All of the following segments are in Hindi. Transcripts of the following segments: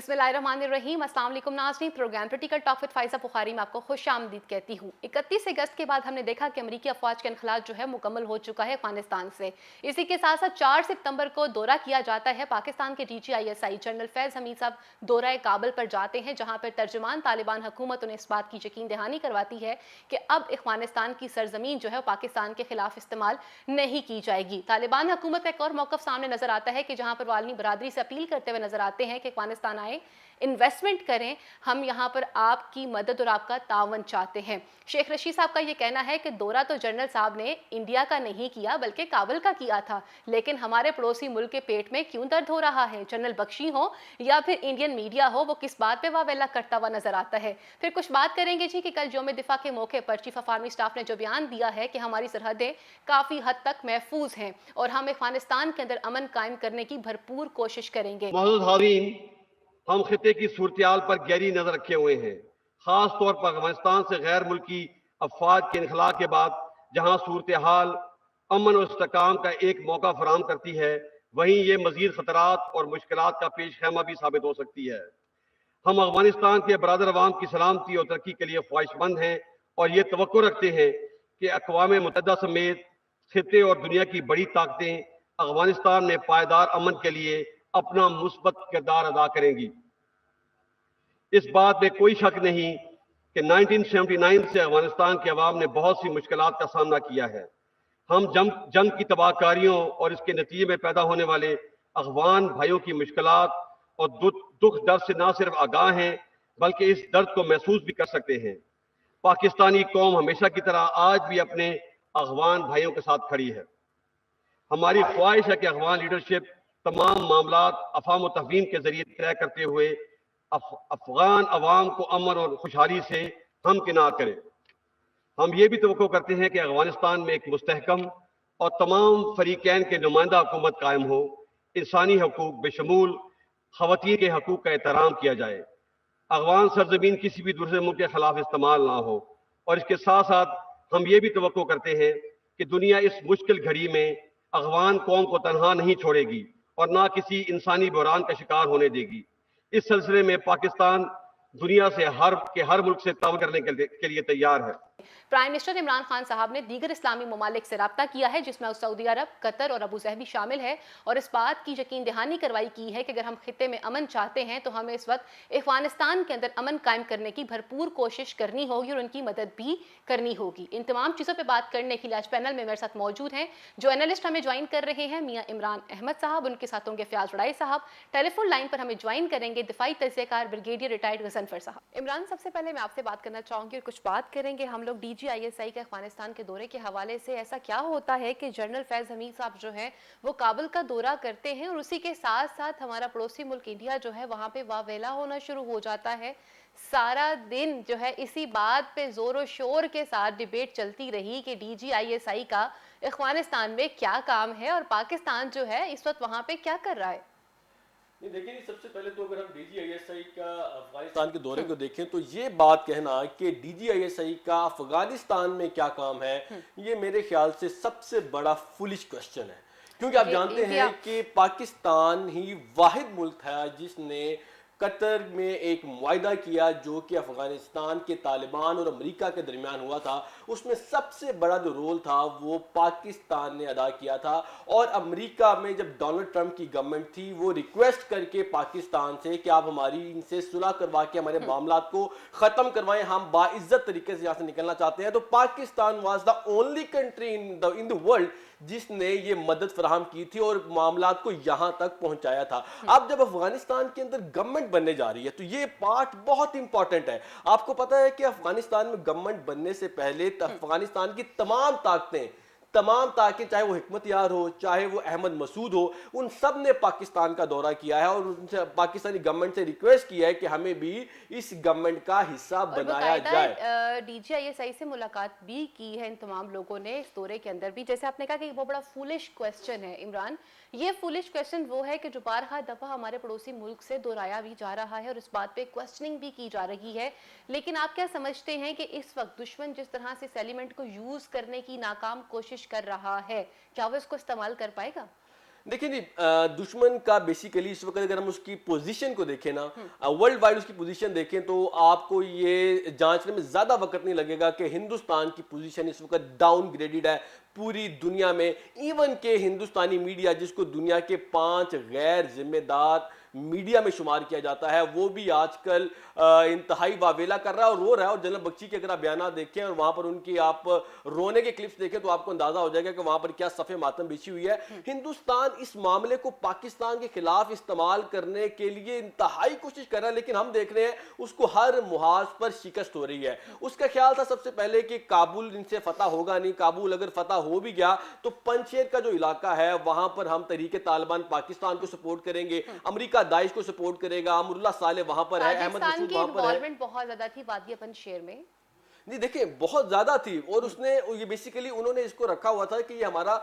बिस्मिल्लाहिर्रहमानिर्रहीम। अस्सलाम वालेकुम नाज़रीन, programme critical talk with Faiza Bukhari में आपको खुशामदीद कहती हूँ। 31 अगस्त के बाद हमने देखा कि अमरीकी अफवाज का इनखलाज जो है मुकम्मल हो चुका है अफगानिस्तान से। इसी के साथ साथ 4 सितंबर को दौरा किया जाता है। पाकिस्तान के DGISI जनरल फैज़ हमीद साहब दौरा काबुल पर जाते हैं, जहाँ पर तर्जुमान तालिबान हुकूमत उन्हें इस बात की यकीन दहानी करवाती है कि अब अफगानिस्तान की सरजमीन जो है पाकिस्तान के खिलाफ इस्तेमाल नहीं की जाएगी। तालिबान हुकूमत का एक और मौक़िफ़ सामने नजर आता है कि जहाँ पर वो आलमी बरादरी से अपील करते हुए नजर आते हैं कि अफगानिस्तान आए, इन्वेस्टमेंट करें, हम यहाँ पर आपकी मदद और आपका तावन चाहते हैं। शेख रशीद साहब का ये कहना है कि दौरा तो जनरल साहब ने इंडिया का नहीं किया बल्कि काबुल का किया था, लेकिन हमारे पड़ोसी मुल्क के पेट में क्यों दर्द हो रहा है? जनरल बख्शी हो या फिर इंडियन मीडिया हो, वो किस बात पे वावेला करता हुआ नजर आता है। फिर कुछ बात करेंगे जी कि कल यौम दिफा के मौके पर चीफ ऑफ आर्मी स्टाफ ने जो बयान दिया है कि हमारी सरहदें काफ़ी हद तक महफूज हैं और हम अफगानिस्तान के अंदर अमन कायम करने की भरपूर कोशिश करेंगे। हम खिते की सूरत पर गहरी नजर रखे हुए हैं, खास तौर पर अफगानिस्तान से गैर मुल्की अफवाज के इनखला के बाद जहां सूरत हाल अमन और इस्तेकाम का एक मौका फराम करती है, वहीं ये मजीद खतरात और मुश्किलात का पेश खैमा भी साबित हो सकती है। हम अफगानिस्तान के बरादर अवाम की सलामती और तरक्की के लिए ख्वाहिशमंद हैं और ये तवक्को रखते हैं कि अक़वाम मुत्तहिदा समेत खिते और दुनिया की बड़ी ताकतें अफगानिस्तान में पायदार अमन के लिए अपना मुस्बत किरदार अदा करेंगी। इस बात में कोई शक नहीं कि 1979 से अफगानिस्तान के अवाम ने बहुत सी मुश्किलात का सामना किया है। हम जंग की तबाहकारियों और इसके नतीजे में पैदा होने वाले अफगान भाइयों की मुश्किलात और दुख दर्द से न सिर्फ आगाह हैं, बल्कि इस दर्द को महसूस भी कर सकते हैं। पाकिस्तानी कौम हमेशा की तरह आज भी अपने अफगान भाइयों के साथ खड़ी है। हमारी ख्वाहिश है कि अफगान लीडरशिप तमाम मामला अफाम व तफहीम के जरिए तय करते हुए अफगान अवाम को अमन और खुशहाली से हमकिनार करे। हम ये भी तवक्को करते हैं कि अफगानिस्तान में एक मुस्तहकम और तमाम फरीकैन के नुमाइंदा हुकूमत कायम हो, इंसानी हकूक बेशमूल खवातीन के हकूक का एहतराम किया जाए, अफगान सरजमीन किसी भी दूसरे मुल्क के खिलाफ इस्तेमाल ना हो, और इसके साथ साथ हम ये भी तवक्को करते हैं कि दुनिया इस मुश्किल घड़ी में अफगान कौम को तनहा नहीं छोड़ेगी और ना किसी इंसानी बहरान का शिकार होने देगी। इस सिलसिले में पाकिस्तान दुनिया से हर मुल्क से ताउन करने के लिए तैयार है। प्राइम मिनिस्टर इमरान खान साहब ने दीगर इस्लामी ममालिक से रब्ता किया है, जिसमें सऊदी अरब, कतर और अबू ज़हबी शामिल है, और इस बात की यकीन दहानी करवाई की है कि अगर हम खिते में अमन चाहते हैं तो हमें इस वक्त अफगानिस्तान के अंदर अमन कायम करने की भरपूर कोशिश करनी होगी और उनकी मदद भी करनी होगी। इन तमाम चीज़ों पर बात करने के लिए आज पैनल में मेरे साथ मौजूद हैं जो एनालिस्ट हमें ज्वाइन कर रहे हैं, मियाँ इमरान अहमद साहब, उनके साथ होंगे फयाज वड़ाई साहब। टेलीफोन लाइन पर हमें ज्वाइन करेंगे दिफाई तज्ज़ियाकार ब्रिगेडियर रिटायर्ड गजनफर साहब। इमरान, सबसे पहले मैं आपसे बात करना चाहूँगी और कुछ बात करेंगे हम लोग DGISI के अफगानिस्तान के दौरे के हवाले से। ऐसा क्या होता है कि जनरल फैज़ हमीद साहब जो है वो काबुल का दौरा करते हैं और उसी के साथ साथ हमारा पड़ोसी मुल्क इंडिया जो है वहाँ पे वावेला होना शुरू हो जाता है। सारा दिन जो है इसी बात पे जोर शोर के साथ डिबेट चलती रही कि DGISI का अफगानिस्तान में क्या काम है और पाकिस्तान जो है इस वक्त वहाँ पे क्या कर रहा है। नहीं, देखिए, सबसे पहले तो अगर हम DGISI का अफगानिस्तान के दौरे को देखें तो ये बात कहना कि DGISI का अफगानिस्तान में क्या काम है, ये मेरे ख्याल से सबसे बड़ा फुलिश क्वेश्चन है, क्योंकि आप जानते हैं कि पाकिस्तान ही वाहिद मुल्क था जिसने कतर में एक मुआहदा किया जो कि अफगानिस्तान के तालिबान और अमेरिका के दरमियान हुआ था। उसमें सबसे बड़ा जो रोल था वो पाकिस्तान ने अदा किया था, और अमेरिका में जब डोनाल्ड ट्रंप की गवर्नमेंट थी वो रिक्वेस्ट करके पाकिस्तान से कि आप हमारी इनसे सुलह करवा के हमारे मामला को ख़त्म करवाएं, हम बाइज्जत तरीके से यहाँ से निकलना चाहते हैं, तो Pakistan was the only country in the world जिसने ये मदद फराहम की थी और मामला को यहां तक पहुंचाया था। अब जब अफगानिस्तान के अंदर गवर्नमेंट बनने जा रही है तो ये पार्ट बहुत इंपॉर्टेंट है। आपको पता है कि अफगानिस्तान में गवर्नमेंट बनने से पहले अफगानिस्तान की तमाम ताकतें चाहे वो हिकमत यार हो, चाहे वो अहमद मसूद हो, उन सब ने पाकिस्तान का दौरा किया है और उनसे पाकिस्तानी गवर्नमेंट से रिक्वेस्ट किया है कि हमें भी इस गवर्नमेंट का हिस्सा बनाया जाए। DGISI से मुलाकात भी की है इन तमाम लोगों ने इस दौरे के अंदर भी। जैसे आपने कहा कि वो बड़ा फुलिश क्वेश्चन है इमरान, ये फुलिश क्वेश्चन वो है कि जो बारहा दफा हमारे पड़ोसी मुल्क से दोहराया भी जा रहा है और इस बात पे क्वेश्चनिंग भी की जा रही है, लेकिन आप क्या समझते हैं कि इस वक्त दुश्मन जिस तरह से इस एलिमेंट को यूज करने की नाकाम कोशिश कर रहा है, क्या वो इसको इस्तेमाल कर पाएगा? देखिए जी, दुश्मन का बेसिकली इस वक्त अगर हम उसकी पोजीशन को देखें ना, वर्ल्ड वाइड उसकी पोजीशन देखें, तो आपको ये जांचने में ज्यादा वक्त नहीं लगेगा कि हिंदुस्तान की पोजीशन इस वक्त डाउनग्रेडेड है पूरी दुनिया में। इवन के हिंदुस्तानी मीडिया, जिसको दुनिया के 5 गैर जिम्मेदार मीडिया में शुमार किया जाता है, वो भी आजकल इंतहाई वावेला कर रहा है और रो रहा है। और जनरल बख्शी के अगर आप बयान देखें और वहां पर उनकी आप रोने के क्लिप्स देखें, तो आपको अंदाजा हो जाएगा कि वहां पर क्या सफे मातम बिछी हुई है। हिंदुस्तान इस मामले को पाकिस्तान के खिलाफ इस्तेमाल करने के लिए इंतहाई कोशिश कर रहा है, लेकिन हम देख रहे हैं उसको हर मुहाज पर शिकस्त हो रही है। उसका ख्याल था सबसे पहले कि काबुल इनसे फतह होगा नहीं, काबुल अगर फतह हो भी गया तो पंजशेर का जो इलाका है वहां पर हम तहरीक तालिबान पाकिस्तान को सपोर्ट करेंगे, अमेरिका दाइश को सपोर्ट करेगा, अमरुल्लाह साले वहां पर है, अहमद पाकिस्तान मसूद की वहां पर है। इन्वॉल्वमेंट बहुत ज्यादा थी वादिया पंजशेर में। नहीं देखिए, बहुत ज्यादा थी। और उसने ये बेसिकली उन्होंने इसको रखा हुआ था कि ये हमारा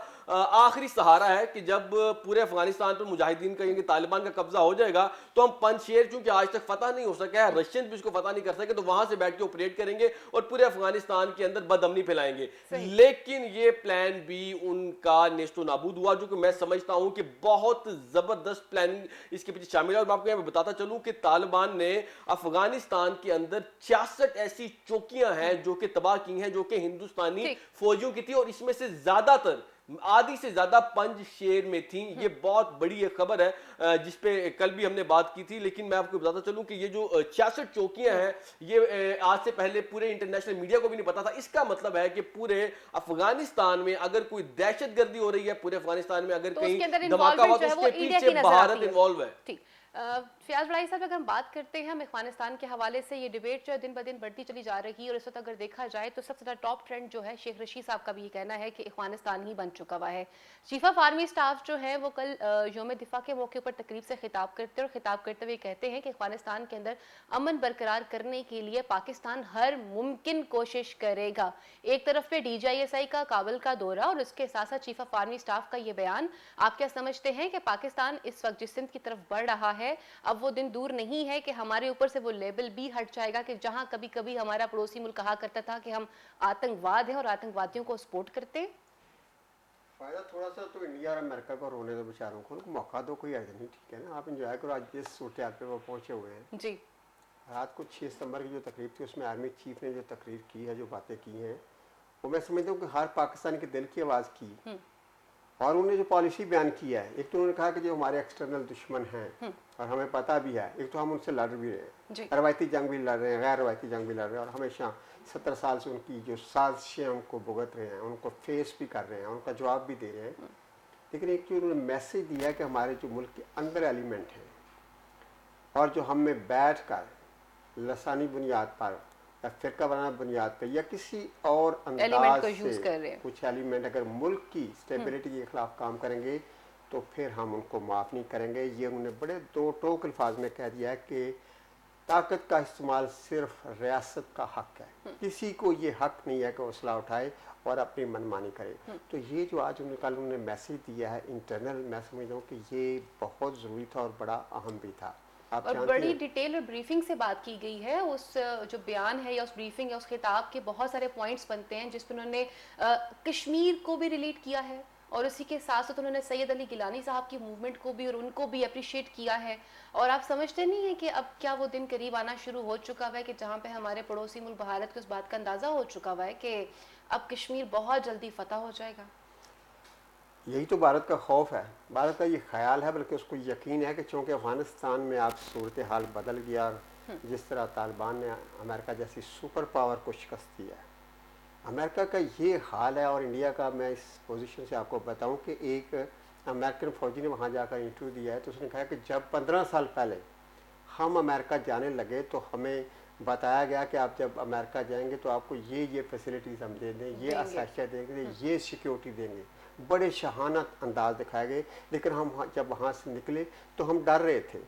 आखिरी सहारा है कि जब पूरे अफगानिस्तान पर मुजाहिदीन का यानी तालिबान का कब्जा हो जाएगा तो हम पंजशेर, चूंकि आज तक फतह नहीं हो सका है, रशियन भी इसको फतह नहीं कर सके, तो वहां से बैठ के ऑपरेट करेंगे और पूरे अफगानिस्तान के अंदर बदअमनी फैलाएंगे। लेकिन ये प्लान भी उनका नेस्तो नाबूद हुआ, जो कि मैं समझता हूं कि बहुत जबरदस्त प्लानिंग इसके पीछे शामिल है। और मैं आपको यहाँ पे बताता चलूं कि तालिबान ने अफगानिस्तान के अंदर 66 ऐसी चौकियां हैं जो कि तबाह की हैं, जो कि हिंदुस्तानी फौजियों की थी, और इसमें से ज्यादातर, आधी से ज्यादा पंजशेर में थी। ये बहुत बड़ी एक खबर है जिसपे कल भी हमने बात की थी। लेकिन मैं आपको बताता चलूं कि ये जो 66 चौकियां हैं, ये आज से पहले पूरे इंटरनेशनल मीडिया को भी नहीं पता था। इसका मतलब है कि पूरे अफगानिस्तान में अगर कोई दहशतगर्दी हो रही है, पूरे अफगानिस्तान में अगर तो कहीं धमाका हुआ, तो उसके पीछे भारत इन्वॉल्व है। ठीक। फयाज बड़ाई साहब, अगर हम बात करते हैं अफगानिस्तान के हवाले से, ये डिबेट जो है दिन ब दिन बढ़ती चली जा रही है और इस वक्त अगर देखा जाए तो सबसे ज़्यादा टॉप ट्रेंड जो है शेख रशीद साहब का भी ये कहना है कि अफगानिस्तान ही बन चुका हुआ है। चीफ ऑफ आर्मी स्टाफ जो है वो कल यौम दिफा के मौके पर तकरीब से खिताब करते और खिताब करते हुए कहते हैं कि अफगानिस्तान के अंदर अमन बरकरार करने के लिए पाकिस्तान हर मुमकिन कोशिश करेगा। एक तरफ पे DGISI का काबुल का दौरा और उसके साथ साथ चीफ ऑफ आर्मी स्टाफ का ये बयान, आप क्या समझते हैं कि पाकिस्तान इस वक्त जिस सिंध की तरफ बढ़ रहा है, अब वो दिन दूर नहीं है कि हमारे ऊपर से वो लेबल भी हट जाएगा कि जहां कभी कभी हमारा पड़ोसी मुल्क कहा करता था कि हम आतंकवाद हैं और आतंकवादियों को सपोर्ट करते हैं? फायदा थोड़ा सा तो इंडिया और अमेरिका को रोने दो बेचारों को, उनको मौका दो, कोई अर्ज नहीं, ठीक है ना, आप इंजॉय करो। आज जिस सूरत पे वो पहुंचे हुए हैं जी, रात को 6 सितंबर की जो तकरीब थी उसमें आर्मी चीफ ने जो तकरीर की है, जो बातें की हैं, वो मैं समझता हूँ कि हर पाकिस्तानी के दिल की आवाज़ की। और उन्होंने जो पॉलिसी बयान किया है, एक तो उन्होंने कहा कि जो हमारे एक्सटर्नल दुश्मन हैं और हमें पता भी है, एक तो हम उनसे लड़ भी रहे हैं, रवायती जंग भी लड़ रहे हैं, गैर रवायती जंग भी लड़ रहे हैं, और हमेशा 70 साल से उनकी जो साजिशें हमको भुगत रहे हैं, उनको फेस भी कर रहे हैं, उनका जवाब भी दे रहे हैं। लेकिन एक जो उन्होंने मैसेज दिया कि हमारे जो मुल्क के अंदर एलिमेंट हैं और जो हम में बैठ कर लसानी बुनियाद पर या फिरका बना बुनियाद पर या किसी और अंदाज से कुछ एलिमेंट अगर मुल्क की स्टेबिलिटी के खिलाफ काम करेंगे तो फिर हम उनको माफ़ नहीं करेंगे। ये उन्होंने बड़े दो टोक अल्फाज में कह दिया है कि ताकत का इस्तेमाल सिर्फ रियासत का हक है, किसी को ये हक नहीं है कि वो असला उठाए और अपनी मनमानी करे। तो ये जो आज उन्होंने मैसेज दिया है इंटरनल, मैं समझता हूँ कि ये बहुत ज़रूरी था और बड़ा अहम भी था। और बड़ी डिटेल और ब्रीफिंग से बात की गई है। उस जो बयान है या उस ब्रीफिंग या उस खिताब के बहुत सारे पॉइंट्स बनते हैं जिस पर उन्होंने कश्मीर को भी रिलेट किया है और उसी के साथ साथ उन्होंने सैयद अली गिलानी साहब की मूवमेंट को भी और उनको भी अप्रिशिएट किया है। और आप समझते नहीं है कि अब क्या वो दिन करीब आना शुरू हो चुका हुआ है कि जहाँ पे हमारे पड़ोसी मुल्क भारत को इस बात का अंदाज़ा हो चुका हुआ है कि अब कश्मीर बहुत जल्दी फतह हो जाएगा? यही तो भारत का खौफ है, भारत का ये ख्याल है, बल्कि उसको यकीन है कि चूँकि अफगानिस्तान में आप सूरत हाल बदल गया और जिस तरह तालिबान ने अमेरिका जैसी सुपर पावर को शिकस्त दिया है, अमेरिका का ये हाल है। और इंडिया का मैं इस पोजीशन से आपको बताऊं कि एक अमेरिकन फ़ौजी ने वहाँ जाकर इंटरव्यू दिया है, तो उसने कहा कि जब 15 साल पहले हम अमेरिका जाने लगे तो हमें बताया गया कि आप जब अमेरिका जाएंगे तो आपको ये फैसिलिटीज़ हम दे दें, ये आसाइशा देंगे, ये सिक्योरिटी देंगे, बड़े शहाना अंदाज दिखाए गए। लेकिन हम जब वहाँ से निकले तो हम डर रहे थे।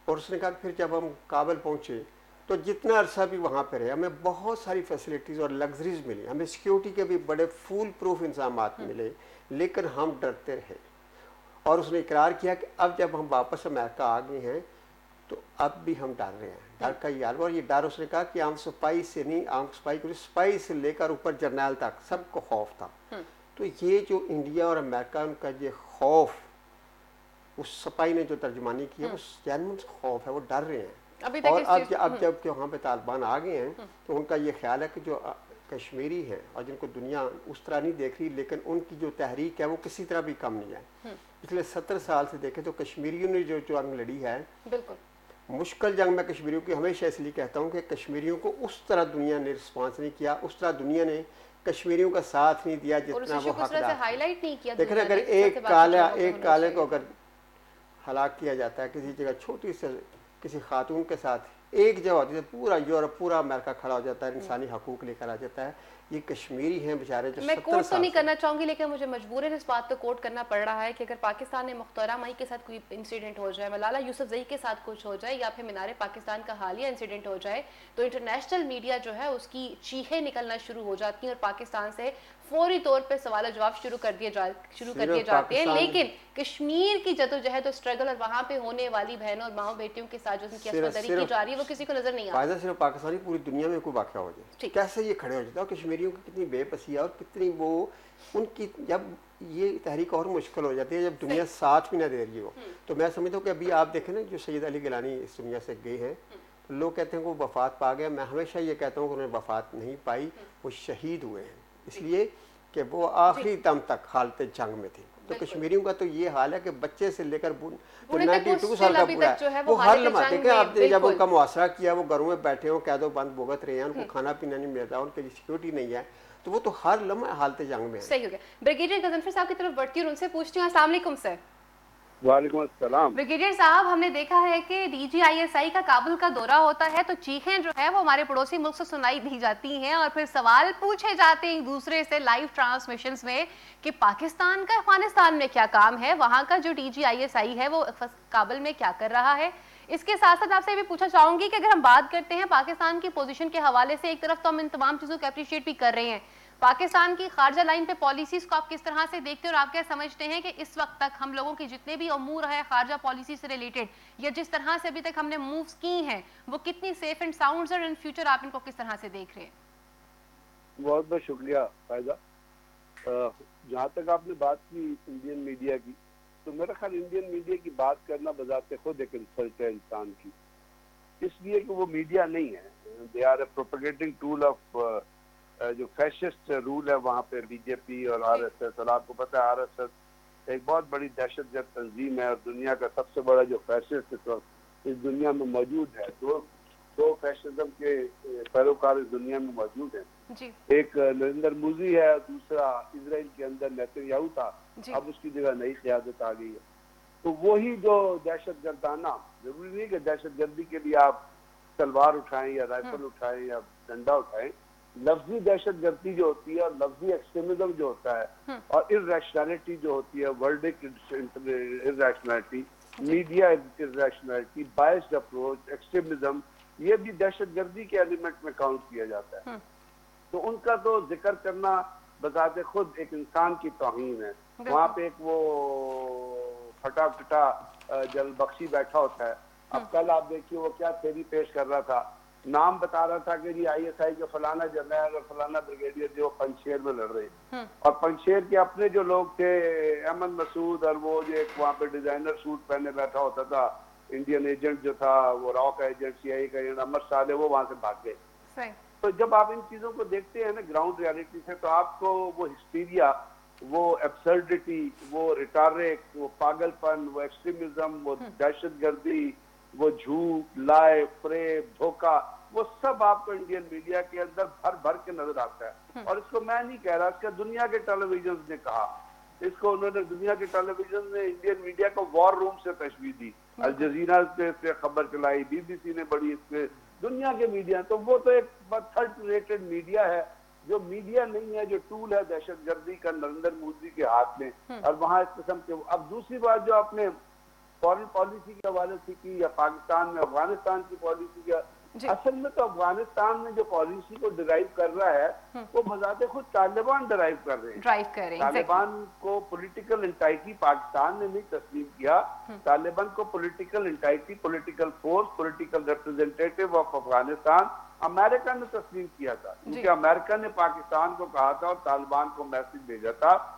और उसने कहा फिर जब हम काबुल पहुँचे तो जितना अरसा भी वहाँ पर रहे हमें बहुत सारी फैसिलिटीज़ और लग्जरीज मिली, हमें सिक्योरिटी के भी बड़े फुल प्रूफ इंतजाम मिले, लेकिन हम डरते रहे। और उसने इकरार किया कि अब जब हम वापस अमेरिका आ गए हैं तो अब भी हम डर रहे हैं, डर का ये हाल। और ये डर उसने कहा कि आम सिपाही से नहीं, आम सिपाही से लेकर ऊपर जर्नैल तक सबको खौफ था। तो ये जो इंडिया और अमेरिका उनका ये खौफ उस सिपाही ने जो तर्जुमानी की है वो जैनुइन खौफ है, वो डर रहे हैं। अभी तक और इस अब चीज़- अब जब वहाँ पे तालिबान आ गए हैं तो उनका ये ख्याल है कि जो कश्मीरी हैं और जिनको दुनिया उस तरह नहीं देख रही, लेकिन उनकी जो तहरीक है वो किसी तरह भी कम नहीं है। पिछले 70 साल से देखें तो कश्मीरियों ने जो जंग लड़ी है, बिल्कुल मुश्किल जंग मैं कश्मीरियों की हमेशा इसलिए कहता हूँ कि कश्मीरियों को उस तरह दुनिया ने रिस्पॉन्स नहीं किया, उस तरह दुनिया ने कश्मीरियों का साथ नहीं दिया और उस जितना इशू वो को इस तरह से हकदार थे। हाईलाइट नहीं किया देखें दुनिया अगर ने, जिस तरह से एक बाकी चीज़ों काले होना को चाहिए। अगर हलाक किया जाता है किसी जगह, छोटी से किसी खातून के साथ एक जगह होती है, पूरा यूरोप पूरा अमेरिका खड़ा हो जाता है, इंसानी हकूक लेकर आ जाता है। ये कश्मीरी हैं बेचारे जो मैं 70 कोट तो साल नहीं से- करना चाहूंगी, लेकिन मुझे मजबूरन इस बात को कोट करना पड़ रहा है कि अगर पाकिस्तान में मुख्तारा मई के साथ कोई इंसिडेंट हो जाए, मलाला यूसुफजई के साथ कुछ हो जाए, या फिर मीनार पाकिस्तान का हालिया इंसिडेंट हो जाए, तो इंटरनेशनल मीडिया जो है उसकी चीखें निकलना शुरू हो जाती हैं और पाकिस्तान से फौरी तौर पे सवाल जवाब शुरू कर दिए जाते हैं। पाकिस्तान- लेकिन कश्मीर की जदोजहद और स्ट्रगल और वहाँ पे होने वाली बहनों और माओ बेटियों के साथ जो उनकी असमंदरी की जा रही है वो किसी को नजर नहीं आता। फायदा सिर्फ पाकिस्तानी, पूरी दुनिया में कोई वाक़या हो जाए ठीक। कैसे ये खड़े हो जाता है। और कश्मीरियों की कितनी बेबसी है और कितनी वो उनकी, जब ये तहरीक और मुश्किल हो जाती है जब दुनिया साथ भी ना दे रही हो। तो मैं समझता हूँ कि अभी आप देखें ना, जो सैयद अली गिलानी इस दुनिया से गए हैं, तो लोग कहते हैं कि वो वफात पा गए। मैं हमेशा ये कहता हूँ कि उन्होंने वफात नहीं पाई, वो शहीद हुए हैं, इसलिए कि वो आखिरी दम तक हालत जंग में थे। तो कश्मीरियों का तो ये हाल है कि बच्चे से लेकर बूढ़े तक 92 वो साल का अभी बूढ़ा तक जो है है, वो वो हर हालत लम्हा जंग देखें में, आपने जब बिल्कुल। उनका मुआसरा किया, वो घरों में बैठे हों, कैदो बंद भुगत रहे हैं, उनको खाना पीना नहीं मिल रहा, उनके लिए सिक्योरिटी नहीं है, तो वो तो हर लम्हा हालत जंग में है। सही हो गया। ब्रिगेडियर गजनफर साहब की तरफ बढ़ती हूँ और उनसे पूछती हूँ। अस्सलाम वालेकुम सर। वालेकुम अस्सलाम। ब्रिगेडियर साहब, हमने देखा है कि DGISI का काबुल का दौरा होता है तो चीखें जो है वो हमारे पड़ोसी मुल्क से सुनाई दी जाती हैं और फिर सवाल पूछे जाते हैं एक दूसरे से लाइव ट्रांसमिशंस में कि पाकिस्तान का अफगानिस्तान में क्या काम है, वहाँ का जो DGISI है वो काबुल में क्या कर रहा है। इसके साथ साथ आपसे भी पूछना चाहूंगी कि अगर हम बात करते हैं पाकिस्तान की पोजीशन के हवाले से, एक तरफ तो हम इन तमाम चीज़ों को अप्रिशिएट भी कर रहे हैं, पाकिस्तान की खारजा लाइन पे पॉलिसीज को आप किस तरह से देखते हैं और आप क्या समझते हैं कि इस वक्त तक हम लोगों के जितने भी अमूर है खारजा पॉलिसी से रिलेटेड या जिस तरह से अभी तक हमने मूव्स की हैं वो कितनी सेफ एंड साउंड और इन फ्यूचर आप इनको किस तरह से देख रहे हैं? बहुत बहुत शुक्रिया फायदा। जहाँ तक आपने बात की इंडियन मीडिया की, तो मेरा ख्याल इंडियन मीडिया की बात करना बजाते खुद एक इंसल्ट है इंसान की, इसलिए कि वो मीडिया नहीं है, they are a propagating tool of जो फैशिस्ट रूल है वहाँ पे बीजेपी और RSS। और आपको पता है RSS एक बहुत बड़ी दहशतगर्द तंजीम है और दुनिया का सबसे बड़ा जो फैशिस्ट इस दुनिया में मौजूद है। दो फैशिज्म के पैरोकार इस दुनिया में मौजूद हैं। जी। एक नरेंद्र मोदी है, दूसरा इजराइल के अंदर नेतन्याहू था, अब उसकी जगह नई क़यादत आ गई है। तो वही जो दहशतगर्दाना, जरूरी नहीं कि दहशतगर्दी के लिए आप तलवार उठाएं या राइफल उठाएं या डंडा उठाएं, लफ्जी दहशतगर्दी जो होती है और लफ्जी एक्सट्रीमिज्म जो होता है और इर्रेशनैलिटी जो होती है, वर्ल्डिक irrationality, media irrationality, biased approach, extremism, ये भी दहशतगर्दी के एलिमेंट में काउंट किया जाता है। तो उनका तो जिक्र करना बजाते खुद एक इंसान की तौहीन है। वहाँ पे एक वो फटा फटा जल बख्शी बैठा होता है। अब कल आप देखिए वो क्या थ्योरी पेश कर रहा था, नाम बता रहा था कि जी ISI के फलाना जर्नल और फलाना ब्रिगेडियर जो पंजशेर में लड़ रहे हैं, और पंजशेर के अपने जो लोग थे अहमद मसूद और वो जो एक वहाँ पे डिजाइनर सूट पहने बैठा होता था इंडियन एजेंट जो था, वो रॉ का एजेंट, CIA का एजेंट अमर साले, वो वहाँ से भाग गए। तो जब आप इन चीजों को देखते हैं ना ग्राउंड रियलिटी से, तो आपको वो हिस्टीरिया, वो एब्सर्डिटी, वो रिटारिक, वो पागलपन, वो एक्सट्रीमिज्म, वो दहशतगर्दी, वो झूठ, लाए, फ्रेब, धोखा, वो सब आपको इंडियन मीडिया के अंदर भर भर के नजर आता है। और इसको मैं नहीं कह रहा, इसका दुनिया के टेलीविजन ने कहा, इसको उन्होंने दुनिया के टेलीविजन ने इंडियन मीडिया को वॉर रूम से तशबीह दी, अल जजीरा से खबर चलाई, BBC ने बड़ी इसमें, दुनिया के मीडिया, तो वो तो एक थर्ड रेटेड मीडिया है, जो मीडिया नहीं है, जो टूल है दहशतगर्दी का नरेंद्र मोदी के हाथ में। और वहां इस किस्म के, अब दूसरी बात जो आपने फॉरेन पॉलिसी के हवाले से की या पाकिस्तान में अफगानिस्तान की पॉलिसी का, असल में तो अफगानिस्तान में जो पॉलिसी को डिराइव कर रहा है वो बजाते खुद तालिबान डिराइव कर रहे हैं। तालिबान को पॉलिटिकल एंटाइटी पाकिस्तान ने नहीं तस्लीम किया, तालिबान को political entity, political force, political representative of Afghanistan America ने तस्लीम किया था, क्योंकि अमेरिका ने पाकिस्तान को कहा था और तालिबान को मैसेज भेजा था,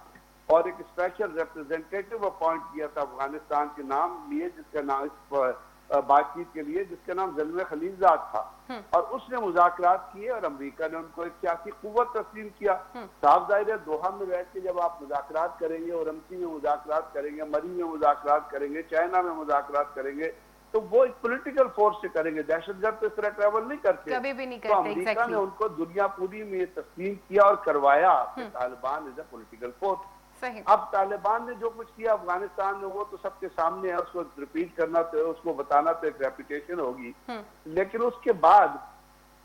और एक स्पेशल रिप्रेजेंटेटिव अपॉइंट किया था अफगानिस्तान के नाम लिए, जिसका नाम इस बातचीत के लिए, जिसका नाम ज़ल्मे खलीलजाद था। और उसने मुज़ाकरात किए और अमेरिका ने उनको एक सियासी कुव्वत तस्लीम किया। साफ जाहिर है दोहा में बैठ के जब आप मुज़ाकरात करेंगे, ओरमची में मुज़ाकरात करेंगे, मरी में मुज़ाकरात करेंगे, चाइना में मुज़ाकरात करेंगे, तो वो एक पॉलिटिकल फोर्स से करेंगे। दहशतगर्द तो इस तरह ट्रैवल नहीं करते, कभी भी नहीं तो करते। अमेरिका ने उनको दुनिया पूरी में तस्लीम किया और करवाया कि Taliban is a political force. अब तालिबान ने जो कुछ किया अफगानिस्तान में वो तो सबके सामने है, उसको रिपीट करना तो, उसको बताना तो एक रेपुटेशन होगी। लेकिन उसके बाद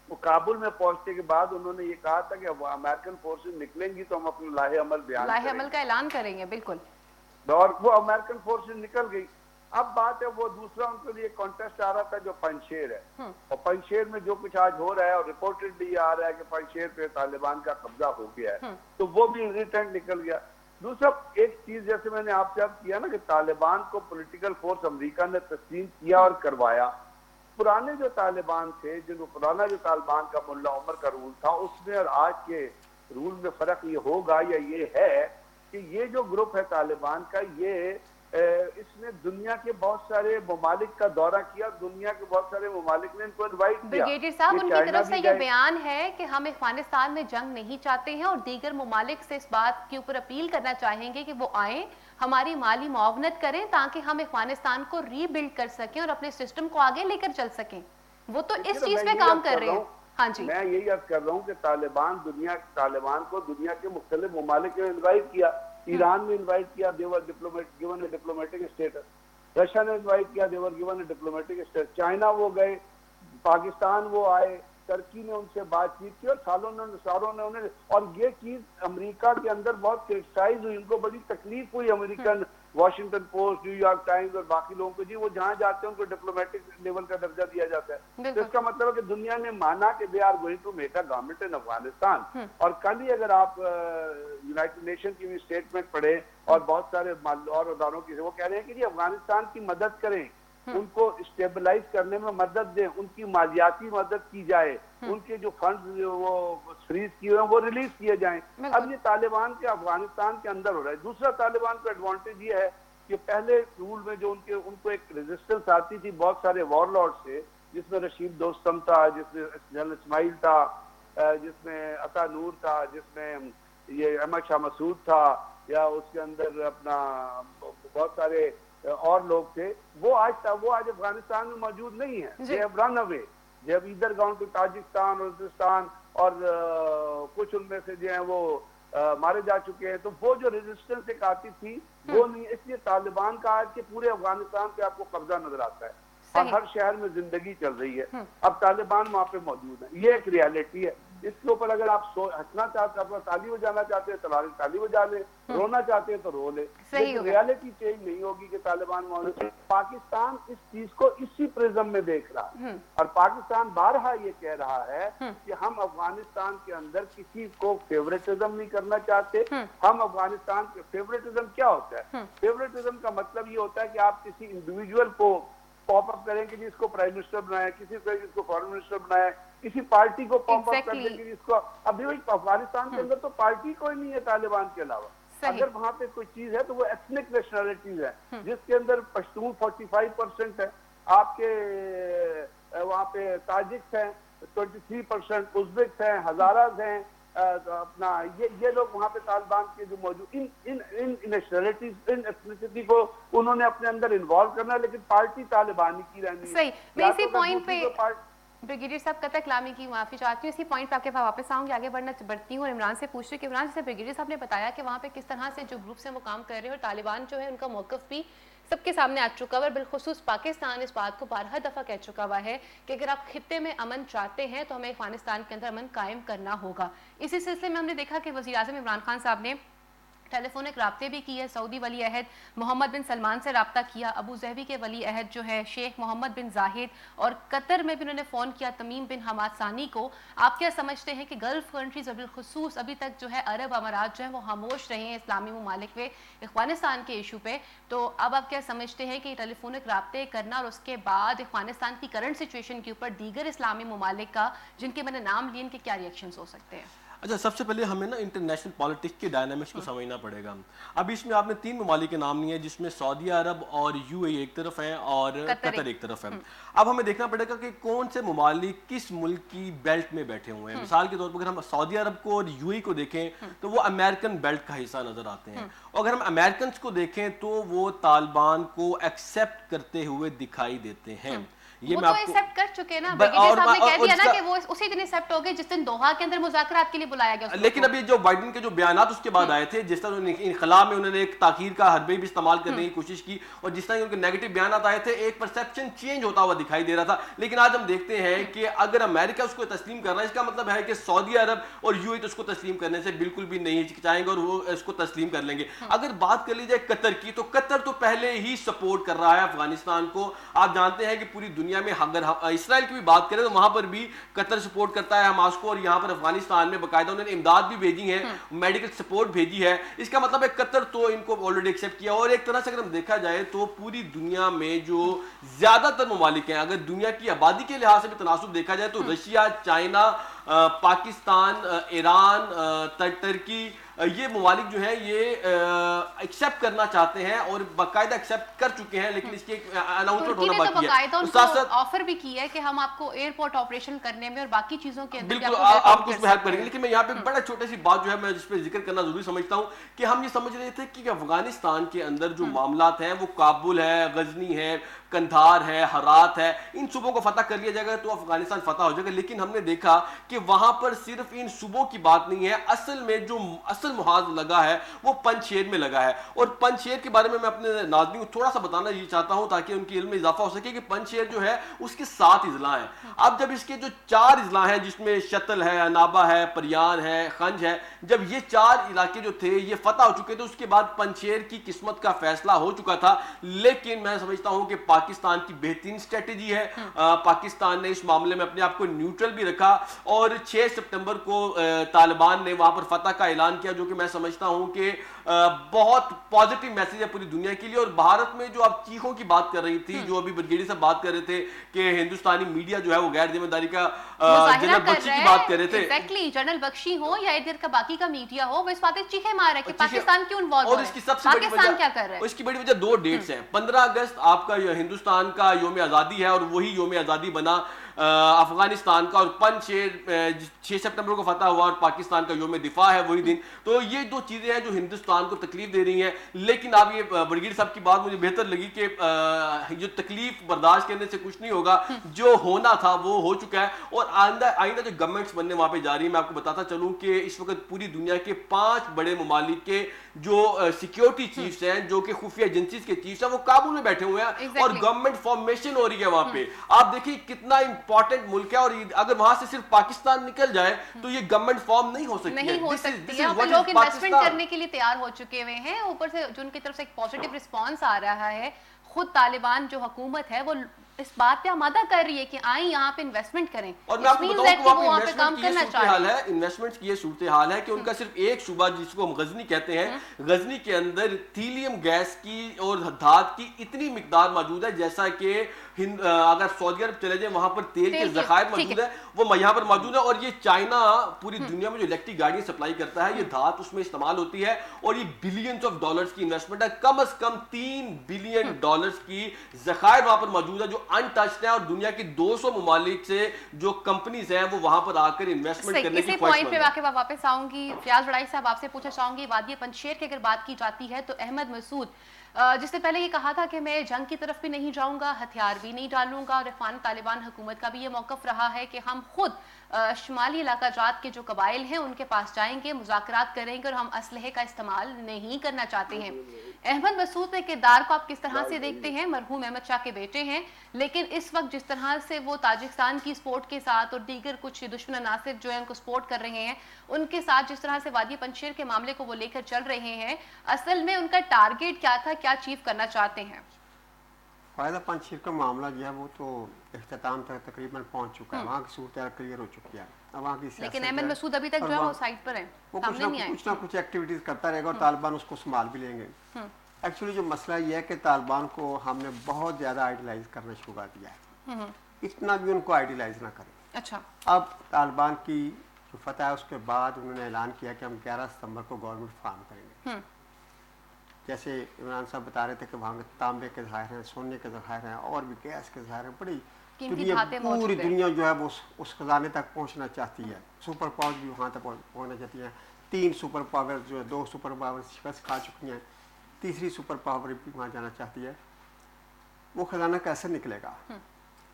वो काबुल में पहुंचने के बाद उन्होंने ये कहा था कि अमेरिकन फोर्सेस निकलेंगी तो हम अपना लाहे अमल बयान लाहे अमल का ऐलान करेंगे, बिल्कुल। और वो अमेरिकन फोर्सेस निकल गई। अब बात है वो दूसरा उनके लिए कॉन्टेस्ट आ रहा था जो पंजशेर है, और पंजशेर में जो कुछ आज हो रहा है और रिपोर्टेडली आ रहा है कि पंजशेर पे तालिबान का कब्जा हो गया है, तो वो भी रिटर्न निकल गया। दूसरा एक चीज जैसे मैंने आपसे अब किया ना कि तालिबान को पॉलिटिकल फोर्स अमेरिका ने तस्लीम किया और करवाया। पुराने जो तालिबान थे, जो पुराना जो तालिबान का मुल्ला उमर का रूल था, उसमें और आज के रूल में फर्क ये होगा या ये है कि ये जो ग्रुप है तालिबान का, ये इसने दुनिया के बहुत सारे ममालिक का दौरा किया, दुनिया के बहुत सारे ममालिक ने इनको इनवाइट किया। ब्रिगेडियर साहब, उनकी तरफ से ये बयान है कि हम अफगानिस्तान में जंग नहीं चाहते हैं और दीगर ममालिक से इस बात के ऊपर अपील करना चाहेंगे कि वो आए, हमारी माली मुआवनत करें ताकि हम अफगानिस्तान को रीबिल्ड कर सकें और अपने सिस्टम को आगे लेकर चल सकें। वो तो इस चीज पे काम कर रहे हैं। हाँ जी, मैं यही अर्ज कर रहा हूँ कि तालिबान को दुनिया के मुख्तलिफ ममालिक ने इन्वाइट किया। ईरान ने इन्वाइट किया, देवर गिवन ए डिप्लोमेटिक स्टेटस। रशिया ने इन्वाइट किया, देवर गिवन ए डिप्लोमेटिक स्टेटस। चाइना वो गए, पाकिस्तान वो आए, टर्की ने उनसे बातचीत की और सालों ने उन्हें, और ये चीज अमेरिका के अंदर बहुत क्रिटिसाइज हुई, उनको बड़ी तकलीफ हुई। American Washington post, New York times और बाकी लोगों को, जी वो जहां जाते हैं उनको डिप्लोमेटिक लेवल का दर्जा दिया जाता है। तो इसका मतलब है कि दुनिया ने माना कि they are going to make a government in Afghanistan. और कल ही अगर आप यूनाइटेड नेशन की भी स्टेटमेंट पढ़े और बहुत सारे और अदारों की, वो कह रहे हैं कि जी अफगानिस्तान की मदद करें, उनको स्टेबलाइज करने में मदद दें, उनकी मालियाती मदद की जाए, उनके जो फंड्स वो फ्रीज किए हुए हैं वो रिलीज किए जाएं। अब ये तालिबान के अफगानिस्तान के अंदर हो रहा है। दूसरा तालिबान का एडवांटेज ये है कि पहले रूल में जो उनको एक रेजिस्टेंस आती थी बहुत सारे वॉरलॉर्ड से, जिसमें रशीद दोस्तम था, जिसमें जनरल इस्माइल था, जिसमें अता नूर था, जिसमें ये अहमद शाह मसूद था, या उसके अंदर अपना बहुत सारे और लोग थे, वो आज अफगानिस्तान में मौजूद नहीं है। They have run away, they have either gone to Tajikistan और हिंदुस्तान, और कुछ उनमें से जो है वो मारे जा चुके हैं। तो वो जो रेजिस्टेंस एक आती थी वो नहीं, इसलिए तालिबान का आज के पूरे अफगानिस्तान पे आपको कब्जा नजर आता है और हर शहर में जिंदगी चल रही है। अब तालिबान वहां पे मौजूद है, ये एक रियलिटी है। इसके ऊपर अगर आप हंसना चाहते हैं, अपना ताली बजाना चाहते हैं तो ताली बजा ले, रोना चाहते हैं तो रो ले, लेकिन रियलिटी चेंज नहीं होगी कि तालिबान मौजूद है। पाकिस्तान इस चीज को इसी प्रिज्म में देख रहा है और पाकिस्तान बारहा ये कह रहा है कि हम अफगानिस्तान के अंदर किसी को फेवरेटिज्म नहीं करना चाहते। हम अफगानिस्तान के फेवरेटिज्म क्या होता है? फेवरेटिज्म का मतलब ये होता है कि आप किसी इंडिविजुअल को पॉप अप करें कि जिसको प्राइम मिनिस्टर बनाए, किसी को जिसको फॉरेन मिनिस्टर बनाए, किसी पार्टी को पॉप अप कर दें कि जिसको, अभी वही अफगानिस्तान के अंदर तो पार्टी कोई नहीं है तालिबान के अलावा। अगर वहां पे कोई चीज है तो वो एथनिक नेशनलिटीज है, जिसके अंदर पश्तून 45% है, आपके वहां पे ताजिक्स हैं 23%, उज़्बेक्स हैं, हजाराज हैं, अपना ये लोग वहां पे तालिबान के जो मौजूद इन नेशनलिटीज, इन एथनिसिटी को उन्होंने अपने अंदर इन्वॉल्व करना, लेकिन पार्टी तालिबानी की रहनी है। सही, मैं इसी पॉइंट पे ब्रिगेडियर साहब कतई कलामी की माफी चाहती हूँ, इसी पॉइंट पे आपके पास वापस आऊंगी, आगे बढ़ती हूँ और इमरान से पूछ रही हूँ कि इमरान, जैसे ब्रिगेडियर साहब ने बताया कि वहाँ पे किस तरह से जो ग्रुप्स हैं वो काम कर रहे हैं और तालिबान जो है उनका मौक़िफ़ भी सबके सामने आ चुका है। बिलखुसूस पाकिस्तान इस बात को बारहा दफ़ा कह चुका हुआ है कि अगर आप खित्ते में अमन चाहते हैं तो हमें अफगानिस्तान के अंदर अमन कायम करना होगा। इसी सिलसिले में हमने देखा कि वज़ीर-ए-आज़म इमरान खान साहब ने टेलीफोनिक राब्ते भी किए, सऊदी वली अहद मोहम्मद बिन सलमान से रब्ता किया, अबू ज़हबी के वली अहद जो है शेख मोहम्मद बिन जाहिद, और कतर में भी उन्होंने फ़ोन किया तमीम बिन हमाद सानी को। आप क्या समझते हैं कि गल्फ़ कंट्रीज़ बिलखुसूस अभी तक जो है अरब अमारात जो है वो खामोश रहे हैं इस्लामी ममालिक पे अफ़गानिस्तान के इशू पे, तो अब आप क्या समझते हैं कि टेलीफोनिक राब्ते करना और उसके बाद अफ़गानिस्तान की करंट सिचुएशन के ऊपर दीगर इस्लामी ममालिक का जिनके मैंने नाम लिए, इनके क्या रिएक्शंस हो सकते हैं? अच्छा, सबसे पहले हमें ना इंटरनेशनल पॉलिटिक्स के डायनामिक्स को समझना पड़ेगा। अब इसमें आपने 3 ममालिक के नाम लिए हैं, जिसमें सऊदी अरब और यूएई एक तरफ है और कतर एक तरफ है। अब हमें देखना पड़ेगा कि कौन से ममालिक किस मुल्क की बेल्ट में बैठे हुए हैं। मिसाल के तौर पर अगर हम सऊदी अरब को और यूएई को देखें तो वो अमेरिकन बेल्ट का हिस्सा नजर आते हैं, और अगर हम अमेरिकन को देखें तो वो तालिबान को एक्सेप्ट करते हुए दिखाई देते हैं। ये वो तो एक्सेप्ट कर चुके हैं ना, ब्रिगेडियर साहब ने कह दिया ना कि वो उसी दिन एक्सेप्ट हो गए जिस दिन दोहा के अंदर मुज़ाकरात के लिए बुलाया गया। लेकिन अभी जो बाइडेन के जो बयानात उसके बाद आए थे, जिस तरह इनखला में उन्होंने एक ताकीर का हरबे भी इस्तेमाल करने की कोशिश की, और जिस तरह उनके नेगेटिव बयानात आए थे, एक परसेप्शन चेंज होता हुआ दिखाई दे रहा था। लेकिन आज हम देखते हैं कि अगर अमेरिका उसको तस्लीम कर रहा है, इसका मतलब है कि सऊदी अरब और यूएई तो उसको तस्लीम करने से बिल्कुल भी नहीं हिचकिचाएंगे और वो इसको तस्लीम कर लेंगे। अगर बात कर ली जाए कतर की, तो कतर तो पहले ही सपोर्ट कर रहा है अफगानिस्तान को। आप जानते हैं कि पूरी दुनिया में अगर इसराइल की भी बात करें तो वहां पर भी कतर सपोर्ट करता है हमास को, और यहां पर अफगानिस्तान में बकायदा उन्होंने इमदाद भी भेजी है, मेडिकल सपोर्ट भेजी है। इसका मतलब है कतर तो इनको ऑलरेडी एक्सेप्ट किया। और एक तरह से अगर हम देखा जाए तो पूरी दुनिया में जो ज्यादातर ममालिक हैं, अगर दुनिया की आबादी के लिहाज से भी तनासुब देखा जाए तो रशिया, चाइना, पाकिस्तान, ईरान, तुर्की, ये ममालिक जो है ये एक्सेप्ट करना चाहते हैं और बाकायदा एक्सेप्ट कर चुके हैं, लेकिन इसकी अनाउंसमेंट होना बाकी है। ऑफर भी की है कि हम आपको एयरपोर्ट ऑपरेशन करने में और बाकी चीजों के अंदर बिल्कुल आपको उसमें हेल्प करेंगे। लेकिन मैं यहाँ पे बड़ा छोटी सी बात जो है मैं जिस पे जिक्र करना जरूरी समझता हूँ कि हम ये समझ रहे थे कि अफगानिस्तान के अंदर जो मामलात हैं वो काबुल है, गजनी है, कंधार है, हरात है, इन सूबों को फतह कर लिया जाएगा तो अफगानिस्तान फतह हो जाएगा। लेकिन हमने देखा कि वहां पर सिर्फ इन सूबों की बात नहीं है, असल में जो असल मुहाज लगा है वो पंजशेर में लगा है। और पंजशेर के बारे में मैं अपने नाज़रीन को थोड़ा सा बताना ये चाहता हूं ताकि उनके इल्म में इजाफा हो सके कि पंजशेर जो है उसके 7 इजला हैं। अब जब इसके जो 4 इजला हैं जिसमें शतल है, अनाबा है, परियान है, खंज है, जब ये 4 इलाके जो थे ये फतह हो चुके थे, उसके बाद पंजशेर की किस्मत का फैसला हो चुका था। लेकिन मैं समझता हूं कि पाकिस्तान की बेहतरीन स्ट्रेटेजी है, पाकिस्तान ने इस मामले में अपने आप को न्यूट्रल भी रखा और 6 सितंबर को तालिबान ने वहां पर फतह का ऐलान किया, जो कि मैं समझता हूं कि बहुत पॉजिटिव मैसेज है पूरी दुनिया के लिए। और भारत में जो आप चीखों की बात कर रही थी, जो अभी ब्रिगेडियर साहब बात कर रहे थे कि हिंदुस्तानी मीडिया जो है वो गैर जिम्मेदारी का जनरल बख्शी की बात कर रहे थे। एग्जैक्टली, जनरल बख्शी हो या इधर का बाकी का मीडिया हो, वो इस बात पे चीखे मार रहा है कि पाकिस्तान क्यों इन्वॉल्व और इसकी सबसे बड़ी वजह क्या कर रहा है, इसकी बड़ी वजह 2 डेट्स हैं। 15 अगस्त आपका हिंदुस्तान का योम आज़ादी है और वही योम आज़ादी बना अफगानिस्तान का, और पंजशेर 6 सितंबर को फतह हुआ और पाकिस्तान का योम दिफा है वही दिन। तो ये 2 चीजें हैं जो हिंदुस्तान को तकलीफ दे रही हैं। लेकिन अब ये ब्रिगेडियर साहब की बात मुझे बेहतर लगी कि जो तकलीफ बर्दाश्त करने से कुछ नहीं होगा, जो होना था वो हो चुका है। और आइंदा जो गवर्नमेंट्स बनने वहां पे जा रही है, मैं आपको बताता चलूं कि इस वक्त पूरी दुनिया के 5 बड़े ममालिक के जो सिक्योरिटी चीफ्स हैं, जो कि खुफिया एजेंसीज के चीफ्स हैं, वो काबुल में बैठे हुए हैं और गवर्नमेंट फॉर्मेशन हो रही है वहां पे। आप देखिए कितना इंपॉर्टेंट मुल्क है, और अगर वहां से सिर्फ पाकिस्तान निकल जाए तो ये गवर्नमेंट फॉर्म नहीं हो सकती नहीं हो सकती है। लोग इन्वेस्टमेंट करने के लिए तैयार हो चुके हुए हैं, ऊपर से जो उनकी तरफ से एक पॉजिटिव रिस्पांस आ रहा है। खुद तालिबान जो हुकूमत है वो इस बात पे आमादा कर रही है कि आए यहाँ पे इन्वेस्टमेंट करें। और मैं आपको बताऊं कि वहाँ पे काम करना चाहिए है, इन्वेस्टमेंट की ये सूरत हाल है कि उनका सिर्फ एक सूबा जिसको हम गजनी कहते हैं, गजनी के अंदर थीलियम गैस की और धात की इतनी मिकदार मौजूद है जैसा कि अगर सऊदी अरब चले जाए वहां पर तेल के ज़खायर मौजूद है, वो यहाँ पर मौजूद है। और ये चाइना पूरी दुनिया में जो इलेक्ट्रिक गाड़ियां सप्लाई करता है, ये धात उसमें इस्तेमाल होती है और ये बिलियंस ऑफ डॉलर्स की इन्वेस्टमेंट है। कम से कम $3 बिलियन की ज़खायर वहां पर मौजूद है जो अनटच्ड है, और दुनिया की 200 ममालिक से जो कंपनीज हैं वो वहां पर आकर इन्वेस्टमेंट करने की पॉइंट पे वाकई वापस आऊंगी। फयाज बड़ाई साहब आपसे पूछना चाहूंगी, वादी पंजशेर की अगर बात की जाती है तो अहमद मसूद जिसने पहले ये कहा था कि मैं जंग की तरफ भी नहीं जाऊंगा, हथियार भी नहीं डालूंगा, और अफगान तालिबान हुकूमत का भी ये मौकफ रहा है कि हम खुद शुमाली इलाका जात के जो कबाइल हैं उनके पास जाएंगे, मुज़ाकरात करेंगे और हम असलहे का इस्तेमाल नहीं करना चाहते हैं। अहमद मसूद के किरदार को आप किस तरह से देखते हैं? मरहूम अहमद शाह के बेटे हैं, लेकिन इस वक्त जिस तरह से वो ताजिकिस्तान की सपोर्ट के साथ और दीगर कुछ दुश्मन अनासिर जो है उनको सपोर्ट कर रहे हैं, उनके साथ जिस तरह से वादी पंजशेर के मामले को वो लेकर चल रहे हैं, असल में उनका टारगेट क्या था, क्या अचीव करना चाहते हैं? फायदा पंजशेर का मामला जो है वो तो इख्तिताम तक तकरीबन पहुंच चुका है, वहाँ की सूरत क्लियर हो चुकी है। अब वहाँ की लेकिन अहमद मसूद अभी तक जो है वो साइड पर है, सामने नहीं आए। कुछ ना कुछ एक्टिविटीज करता रहेगा और तालिबान उसको संभाल भी लेंगे। एक्चुअली जो मसला ये है कि तालिबान को हमने बहुत ज्यादा आइडियलाइज करना शुरू कर दिया है, इतना भी उनको आइडियलाइज ना करें। अच्छा, अब तालिबान की जो फतह है उसके बाद उन्होंने ऐलान किया कि हम 11 सितंबर को गवर्नमेंट फार्म करेंगे। जैसे इमरान साहब बता रहे थे कि वहाँ तांबे के ज़खायर हैं, सोने के ज़खायर हैं और भी गैस के ज़खायर हैं, बड़ी दुनिया, पूरी दुनिया जो है वो उस खजाने तक पहुँचना चाहती है। सुपर पावर भी वहाँ तक पहुँचना चाहती है। 3 सुपर पावर जो है, 2 सुपर पावर शिकस्त खा चुकी हैं, तीसरी सुपर पावर भी वहाँ जाना चाहती है। वो खजाना कैसे निकलेगा?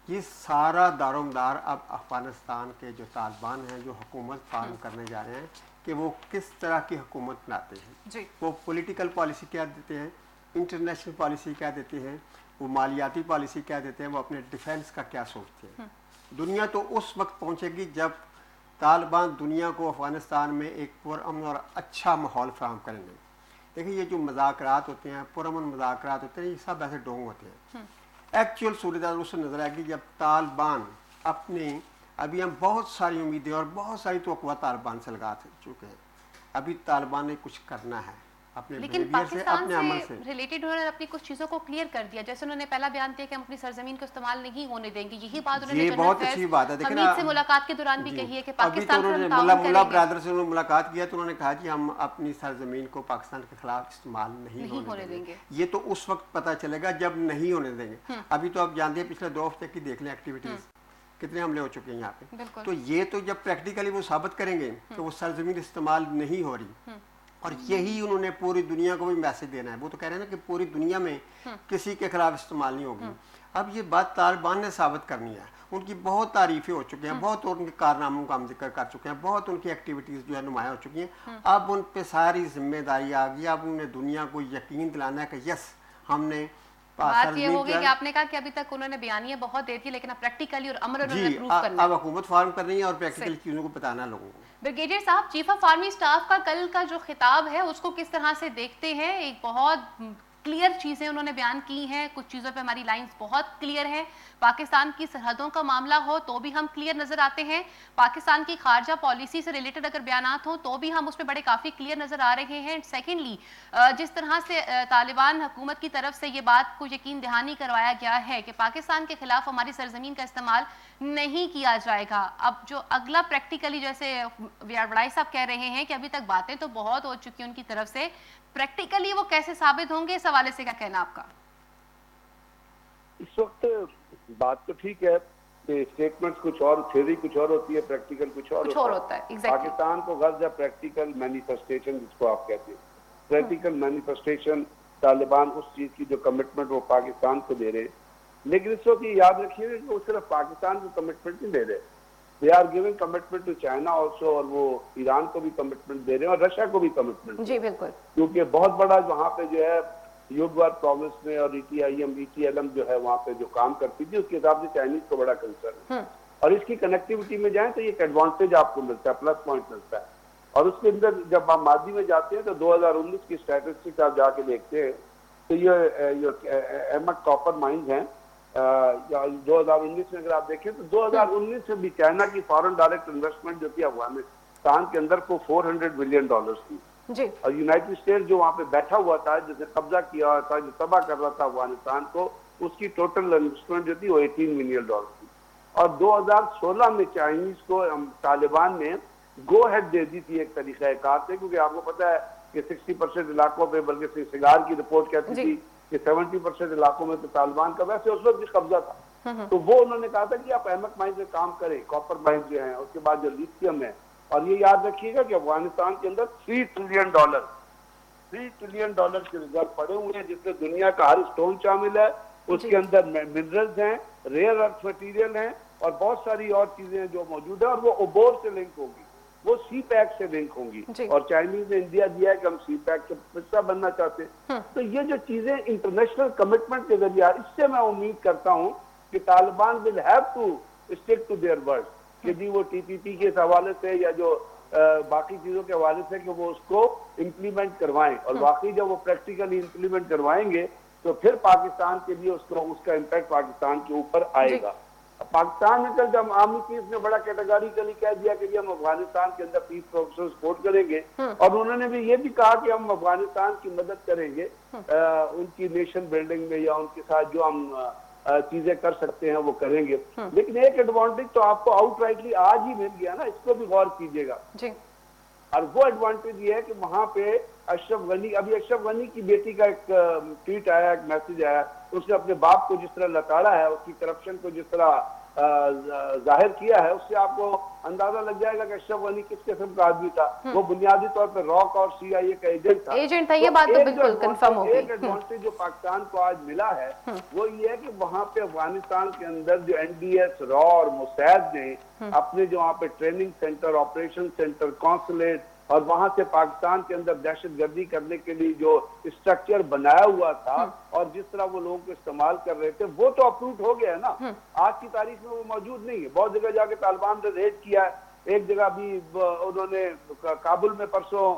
ये सारा दारोमदार अब अफगानिस्तान के जो तालिबान हैं, जो हुकूमत फार्म करने जा रहे हैं, कि वो किस तरह की हुकूमत बनाते हैं जी। वो पॉलिटिकल पॉलिसी क्या देते हैं, इंटरनेशनल पॉलिसी क्या देते हैं, वो मालियाती पॉलिसी क्या देते हैं, वो अपने डिफेंस का क्या सोचते हैं। दुनिया तो उस वक्त पहुंचेगी जब तालिबान दुनिया को अफगानिस्तान में एक पुरअमन और अच्छा माहौल फराहम करेंगे। देखिए ये जो मज़ाकरात होते हैं, पुरअमन मज़ाकरात होते हैं, ये सब ऐसे ढोंग होते हैं। एक्चुअल सूरत उससे नजर आएगी जब तालिबान अपने, अभी हम बहुत सारी उम्मीदें और बहुत सारी तवक्कुआत तालिबान से लगा चुके हैं। अभी तालिबान ने कुछ करना है अपने बिहेवियर से, अपने अमल से रिलेटेड उन्होंने अपनी कुछ चीजों को क्लियर कर दिया। जैसे उन्होंने पहला बयान दिया कि हम अपनी सरजमीन को इस्तेमाल नहीं होने देंगे। यही बात उन्होंने बहुत अच्छी बात है। देखिए हमीद से मुलाकात के दौरान भी कही है कि पाकिस्तान से हम ताउन करेंगे। मुल्ला ब्रदर से उन्होंने मुलाकात किया तो उन्होंने कहा कि हम अपनी सरजमीन को पाकिस्तान के खिलाफ इस्तेमाल नहीं होने देंगे। ये तो उस वक्त पता चलेगा जब नहीं होने देंगे। अभी तो आप जानते हैं पिछले 2 हफ्ते की देख लें एक्टिविटीज, कितने हमले हो चुके हैं यहाँ पे। तो ये तो जब प्रैक्टिकली वो साबित करेंगे कि वो सरजमीन इस्तेमाल नहीं हो रही, और यही उन्होंने पूरी दुनिया को भी मैसेज देना है। वो तो कह रहे हैं ना कि पूरी दुनिया में किसी के खिलाफ इस्तेमाल नहीं होगी। अब ये बात तालिबान ने साबित करनी है। उनकी बहुत तारीफें हो चुकी हैं, बहुत उनके कारनामों का हम जिक्र कर चुके हैं, बहुत उनकी एक्टिविटीज जो है नुमाया हो चुकी हैं। अब उन पे सारी जिम्मेदारी आ गई। अब उन्हें दुनिया को यकीन दिलाना है कि यस हमने बात ये होगी कि आपने कहा कि अभी तक उन्होंने बयानियां बहुत दे दी, लेकिन अब प्रैक्टिकली और अमल उन्होंने प्रूव करना है। अब हुकूमत फार्म कर रही है और प्रैक्टिकल चीजों को बताना लोगों को। ब्रिगेडियर साहब, चीफ ऑफ आर्मी स्टाफ का कल का जो खिताब है उसको किस तरह से देखते हैं? एक बहुत क्लियर चीजें उन्होंने बयान की हैं, कुछ चीजों पे हमारी लाइंस बहुत क्लियर हैं। पाकिस्तान की सरहदों का मामला हो तो भी हम क्लियर नजर आते हैं, पाकिस्तान की खारजा पॉलिसी से रिलेटेड अगर बयानात हो तो भी हम उसमें बड़े काफी क्लियर नजर आ रहे हैं। सेकेंडली, जिस तरह से तालिबान हुकूमत की तरफ से ये बात को यकीन दहानी करवाया गया है कि पाकिस्तान के खिलाफ हमारी सरजमीन का इस्तेमाल नहीं किया जाएगा। अब जो अगला प्रैक्टिकली, जैसे वड़ाई साहब कह रहे हैं कि अभी तक बातें तो बहुत हो चुकी हैं उनकी तरफ से, प्रैक्टिकली वो कैसे साबित होंगे, इस हवाले से क्या कहना आपका? इस वक्त बात तो ठीक है कि स्टेटमेंट्स कुछ और, थ्योरी कुछ और होती है, प्रैक्टिकल कुछ और होता है। Exactly. पाकिस्तान को गर्ज है प्रैक्टिकल मैनिफेस्टेशन, जिसको आप कहते हैं प्रैक्टिकल मैनिफेस्टेशन। तालिबान उस चीज की जो कमिटमेंट वो पाकिस्तान को दे रहे, लेकिन इस वक्त ये याद रखिए कि वो सिर्फ पाकिस्तान को कमिटमेंट नहीं दे रहे, they are giving commitment to China also, और वो ईरान को भी कमिटमेंट दे रहे हैं और रशिया को भी कमिटमेंट। जी बिल्कुल, क्योंकि बहुत बड़ा वहाँ पे जो है युगवर प्रोविंस में और ETLM जो है वहाँ पे जो काम करती थी, उसके हिसाब से चाइनीज को बड़ा कंसर्न है। और इसकी कनेक्टिविटी में जाए तो ये एक एडवांटेज आपको मिलता है, प्लस पॉइंट मिलता है। और उसके अंदर जब आप मादी में जाते हैं तो 2019 की स्टैटिस्टिक्स आप जाके देखते हैं तो ये एमक कॉपर माइंस हैं। 2019 में अगर आप देखें तो 2019 में भी चाइना की फॉरेन डायरेक्ट इन्वेस्टमेंट जो थी अफगानिस्तान के अंदर को $400 बिलियन थी जी। और यूनाइटेड स्टेट्स जो वहाँ पे बैठा हुआ था, जिसने कब्जा किया हुआ था, जो तबाह कर रहा था अफगानिस्तान को, उसकी टोटल इन्वेस्टमेंट जो थी वो $18 मिलियन थी। और 2016 में चाइनीज को तालिबान ने गो हेड दे दी थी एक तरीक़ाकार से, क्योंकि आपको पता है कि 60% इलाकों पे, बल्कि सिगार की रिपोर्ट कहती थी कि 70% इलाकों में तो तालिबान का वैसे उस वक्त भी कब्जा था। तो वो उन्होंने कहा था कि आप एमक माइंस में काम करें, कॉपर माइंस जो है, उसके बाद जो लिथियम है। और ये याद रखिएगा कि अफगानिस्तान के अंदर $3 ट्रिलियन के रिजर्व पड़े हुए हैं, जिसमें दुनिया का हर स्टोन शामिल है, उसके अंदर मिनरल्स हैं, रेयर अर्थ मटेरियल हैं और बहुत सारी और चीजें हैं जो मौजूद है। और वो ओबोर से लिंक होगी, वो CPEC से लिंक होंगी। और चाइनीज ने इंडिया दिया है कि हम CPEC के हिस्सा बनना चाहते हैं। तो ये जो चीजें इंटरनेशनल कमिटमेंट के जरिए, इससे मैं उम्मीद करता हूँ कि Taliban will have to stick to their word, कि जी वो TPP के हवाले से या जो बाकी चीजों के हवाले से कि वो उसको इम्प्लीमेंट करवाएं। और वाकई जब वो प्रैक्टिकली इम्प्लीमेंट करवाएंगे तो फिर पाकिस्तान के लिए उसका इम्पैक्ट पाकिस्तान के ऊपर आएगा। पाकिस्तान में कल जब आर्मी चीफ ने बड़ा कैटेगरिकली कह दिया कि हम अफगानिस्तान के अंदर पीस प्रोसेस सपोर्ट करेंगे, और उन्होंने भी ये भी कहा कि हम अफगानिस्तान की मदद करेंगे उनकी नेशन बिल्डिंग में, या उनके साथ जो हम चीजें कर सकते हैं वो करेंगे। लेकिन एक एडवांटेज तो आपको आउटराइटली आज ही मिल गया ना, इसको भी गौर कीजिएगा। जी। और वो एडवांटेज ये है कि वहां पे अशरफ गनी, अभी अशरफ गनी की बेटी का एक ट्वीट आया, एक मैसेज आया, उसने अपने बाप को जिस तरह लताड़ा है, उसकी करप्शन को जिस तरह जाहिर किया है, उससे आपको अंदाजा लग जाएगा कि अशरफ गनी किस किस्म का आदमी था। वो बुनियादी तौर पर रॉक और CIA का एजेंट था। ये बात तो बिल्कुल कंफर्म हो गई। एक एडवांटेज जो पाकिस्तान को आज मिला है वो ये है कि वहां पे अफगानिस्तान के अंदर जो NDS, रॉ और मुसैद ने अपने जो वहाँ पे training centre, operation centre, consulate और वहां से पाकिस्तान के अंदर दहशतगर्दी करने के लिए जो स्ट्रक्चर बनाया हुआ था और जिस तरह वो लोगों को इस्तेमाल कर रहे थे, वो तो अप्रूव हो गया ना। आज की तारीख में वो मौजूद नहीं है। बहुत जगह जाके तालिबान ने रेड किया है। एक जगह भी उन्होंने काबुल में परसों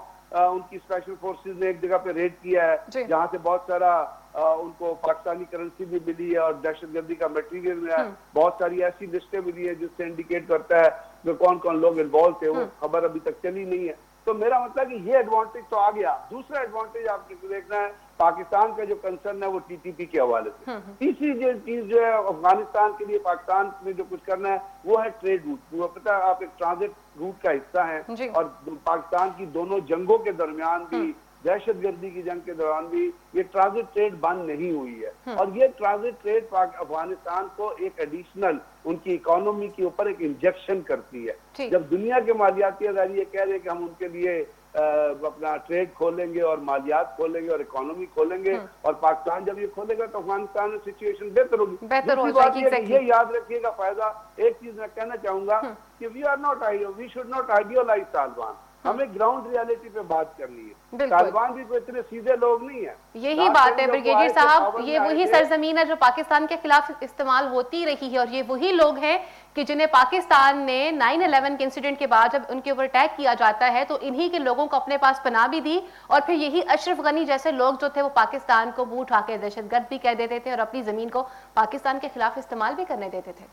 उनकी स्पेशल फोर्सेस ने एक जगह पे रेड किया है जहां से बहुत सारा उनको पाकिस्तानी करेंसी भी मिली है और दहशतगर्दी का मटेरियल मिला है। बहुत सारी ऐसी लिस्टें मिली है जिससे इंडिकेट करता है कि कौन कौन लोग इन्वॉल्व थे। वो खबर अभी तक चली नहीं है। तो मेरा मतलब कि ये एडवांटेज तो आ गया। दूसरा एडवांटेज आपको देखना है, पाकिस्तान का जो कंसर्न है वो TTP के हवाले से। तीसरी जो चीज जो है अफगानिस्तान के लिए पाकिस्तान में जो कुछ करना है वो है ट्रेड रूट। वो पता है आप एक ट्रांजिट रूट का हिस्सा है और पाकिस्तान की दोनों जंगों के दरमियान भी, दहशतगर्दी की जंग के दौरान भी ये ट्रांजिट ट्रेड बंद नहीं हुई है। और ये ट्रांजिट ट्रेड अफगानिस्तान को एक एडिशनल उनकी इकोनॉमी के ऊपर एक इंजेक्शन करती है। जब दुनिया के मालियाती अदारे कह रहे हैं कि हम उनके लिए अपना ट्रेड खोलेंगे और मालियात खोलेंगे और इकोनॉमी खोलेंगे और पाकिस्तान जब ये खोलेगा तो अफगानिस्तान में सिचुएशन बेहतर होगी। दूसरी बात ये याद रखिएगा फायदा, एक चीज मैं कहना चाहूंगा कि वी शुड नॉट आइडियोलाइज तालिबान। हमें ग्राउंड रियलिटी पे बात करनी है। तालिबान भी कोई इतने सीधे लोग नहीं है। यही बात है ब्रिगेडियर साहब, ये वही सरजमीन है जो पाकिस्तान के खिलाफ इस्तेमाल होती रही है और ये वही लोग हैं कि जिन्हें पाकिस्तान ने 9/11 के इंसिडेंट के बाद जब उनके ऊपर अटैक किया जाता है तो इन्हीं के लोगों को अपने पास पनाह भी दी और फिर यही अशरफ गनी जैसे लोग जो थे वो पाकिस्तान को मुंह उठा के दहशतगर्द भी कह देते थे और अपनी जमीन को पाकिस्तान के खिलाफ इस्तेमाल भी करने देते थे।